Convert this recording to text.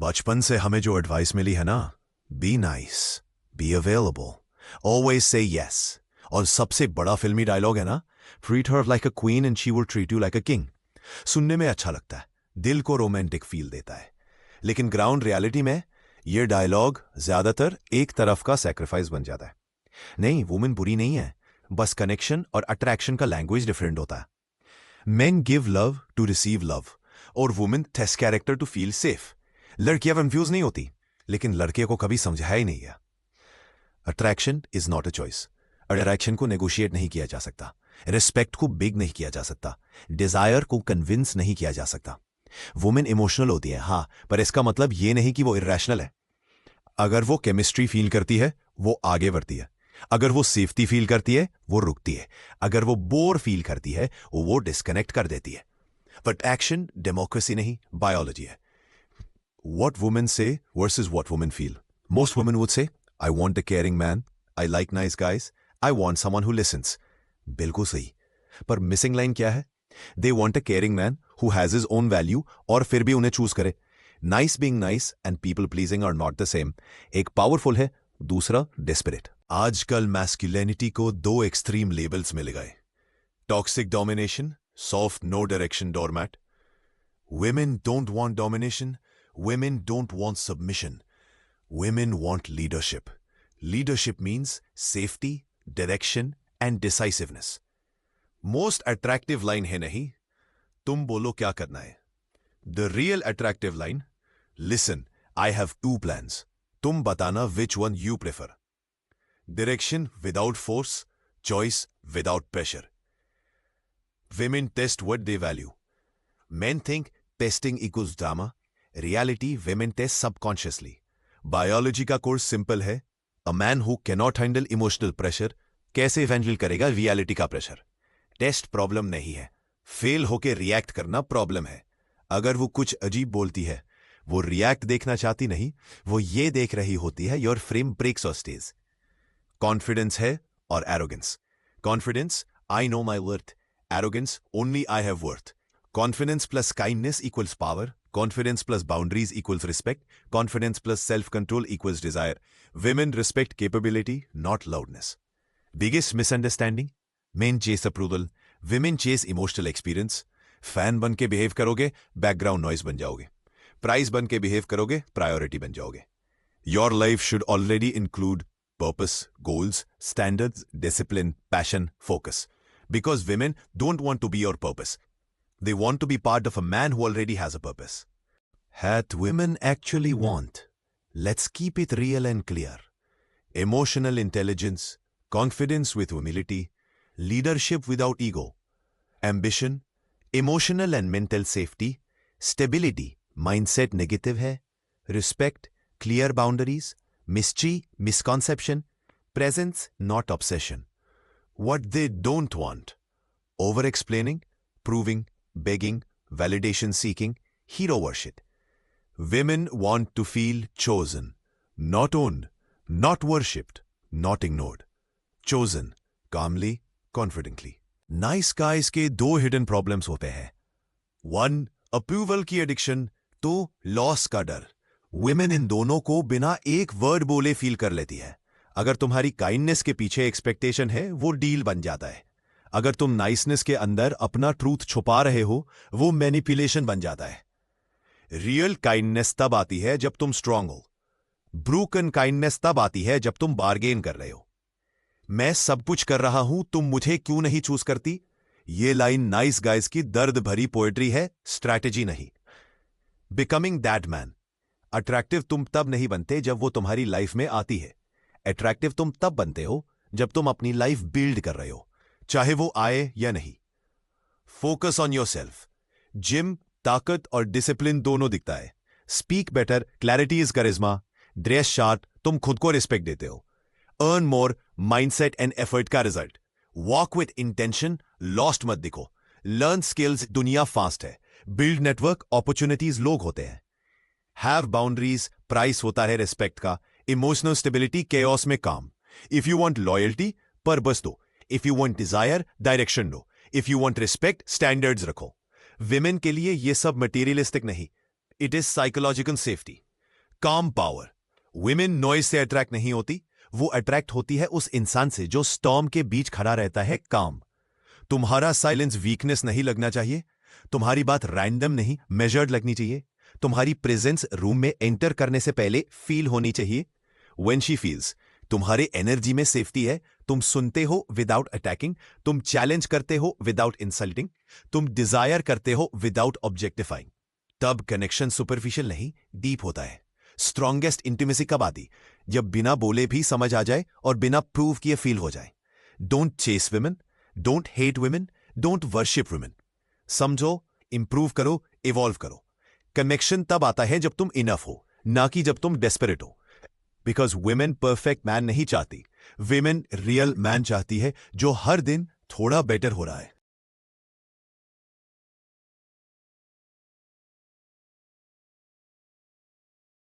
बचपन से हमें जो एडवाइस मिली है ना, be nice, be available, always say yes. और सबसे बड़ा फिल्मी डायलॉग है ना, treat her like a queen and she will treat you like a king. सुनने में अच्छा लगता है, दिल को रोमांटिक फील देता है, लेकिन ग्राउंड रियलिटी में यह डायलॉग ज्यादातर एक तरफ का सैक्रिफाइस बन जाता है। नहीं, वुमेन बुरी नहीं है, बस कनेक्शन और अट्रैक्शन का लैंग्वेज डिफरेंट होता है। Men give love to receive love, और women test character to feel safe. लड़कियां कंफ्यूज नहीं होती, लेकिन लड़के को कभी समझाया ही नहीं गया। Attraction is not a choice. Attraction को नेगोशिएट नहीं किया जा सकता, रिस्पेक्ट को बिग नहीं किया जा सकता, डिजायर को कन्विंस नहीं किया जा सकता। वुमेन इमोशनल होती है हाँ, पर इसका मतलब यह नहीं कि वो इरेशनल है। अगर वो केमिस्ट्री फील करती है, वो आगे बढ़ती है। अगर वो सेफ्टी फील करती है, वो रुकती है। अगर वो बोर फील करती है, वो डिस्कनेक्ट कर देती है। बट एक्शन डेमोक्रेसी नहीं, बायोलॉजी है। What women say versus what women feel. Most women would say, I want a caring man, I like nice guys, I want someone who listens. बिल्कुल सही। पर मिसिंग लाइन क्या है? They want a caring man who has his own value और फिर भी उन्हें choose करे। Nice being nice and people pleasing are not the same. एक पावरफुल है, दूसरा desperate। आजकल मैस्कुलिनिटी को दो एक्सट्रीम लेबल्स मिल गए। Toxic domination, soft no direction doormat. Women don't want domination. Women don't want submission. Women want leadership. Leadership means safety, direction, and decisiveness. Most attractive line है नहीं, तुम बोलो क्या करना है। The real attractive line, listen, I have two plans. तुम बताना which one you prefer. Direction without force, choice without pressure. Women test what they value. Men think testing equals drama. Reality women test subconsciously. Biology का course simple है। A man who cannot handle emotional pressure कैसे handle करेगा reality का pressure. Test problem नहीं है, fail होके react करना problem है। अगर वो कुछ अजीब बोलती है, वो रिएक्ट देखना चाहती नहीं, वो ये देख रही होती है योर फ्रेम ब्रेक्स और स्टेज। कॉन्फिडेंस है और arrogance. Confidence, I know my worth. Arrogance, only I have worth. Confidence plus kindness equals power. Confidence plus boundaries equals respect. Confidence plus self-control equals desire. Women respect capability, not loudness. Biggest misunderstanding? Men chase approval. Women chase emotional experience. Fan बन के behave करोगे, background noise बन जाओगे। Price बन के behave करोगे, priority बन जाओगे। Your life should already include purpose, goals, standards, discipline, passion, focus. Because women don't want to be your purpose. They want to be part of a man who already has a purpose. What women actually want. Let's keep it real and clear. Emotional intelligence, confidence with humility, leadership without ego, ambition, emotional and mental safety, stability, mindset negative hai, respect, clear boundaries, mystery, misconception, presence, not obsession. What they don't want. Over-explaining, proving, begging, validation seeking, hero worship. Women want to feel chosen, not owned, not worshipped, not ignored. Chosen, calmly, confidently. Nice guys के दो hidden problems होते हैं। One, approval की addiction, तो loss का डर। Women इन दोनों को बिना एक word बोले फील कर लेती है। अगर तुम्हारी kindness के पीछे expectation है, वो डील बन जाता है। अगर तुम नाइसनेस के अंदर अपना ट्रूथ छुपा रहे हो, वो मैनिपुलेशन बन जाता है। रियल काइंडनेस तब आती है जब तुम स्ट्रांग हो। ब्रोकन काइंडनेस तब आती है जब तुम बार्गेन कर रहे हो। मैं सब कुछ कर रहा हूं, तुम मुझे क्यों नहीं चूज करती? ये लाइन नाइस गाइज की दर्द भरी पोएट्री है, स्ट्रैटेजी नहीं। Becoming that man. अट्रैक्टिव तुम तब नहीं बनते जब वो तुम्हारी लाइफ में आती है। अट्रैक्टिव तुम तब बनते हो जब तुम अपनी लाइफ बिल्ड कर रहे हो, चाहे वो आए या नहीं। Focus on yourself. Gym, ताकत और डिसिप्लिन दोनों दिखता है। Speak better, clarity is charisma. Dress sharp, तुम खुद को रिस्पेक्ट देते हो। Earn more, mindset and effort का result. Walk with intention, lost मत दिखो। लर्न स्किल्स, दुनिया फास्ट है। बिल्ड नेटवर्क, अपॉर्चुनिटीज लोग होते हैं। हैव बाउंड्रीज, प्राइस होता है रिस्पेक्ट का। इमोशनल स्टेबिलिटी, केओस में काम। If you want loyalty, purpose दो। If you want desire, direction दो। If you want respect, standards रखो। विमेन के लिए यह सब मटेरियलिस्टिक नहीं, इट इज साइकोलॉजिकल सेफ्टी। काम पावर। विमेन नॉइज से अट्रैक्ट नहीं होती, वो अट्रैक्ट होती है उस इंसान से जो स्टॉर्म के बीच खड़ा रहता है, काम। तुम्हारा साइलेंस वीकनेस नहीं लगना चाहिए, तुम्हारी बात रैंडम नहीं मेजर्ड लगनी चाहिए, तुम्हारी प्रेजेंस रूम में एंटर करने से पहले फील होनी चाहिए। व्हेन शी फील्स तुम्हारे एनर्जी में सेफ्टी है, तुम सुनते हो विदाउट अटैकिंग, तुम चैलेंज करते हो विदाउट इंसल्टिंग, तुम डिजायर करते हो विदाउट ऑब्जेक्टिफाइंग, तब कनेक्शन सुपरफिशियल नहीं डीप होता है। स्ट्रॉन्गेस्ट इंटीमेसी कब आती? जब बिना बोले भी समझ आ जाए और बिना प्रूव किए फील हो जाए। Don't chase women, don't hate women, don't worship women. समझो, इंप्रूव करो, इवॉल्व करो। कनेक्शन तब आता है जब तुम इनफ हो, ना कि जब तुम डेस्परेट हो। बिकॉज विमेन परफेक्ट मैन नहीं चाहती, विमेन रियल मैन चाहती है जो हर दिन थोड़ा बेटर हो रहा है।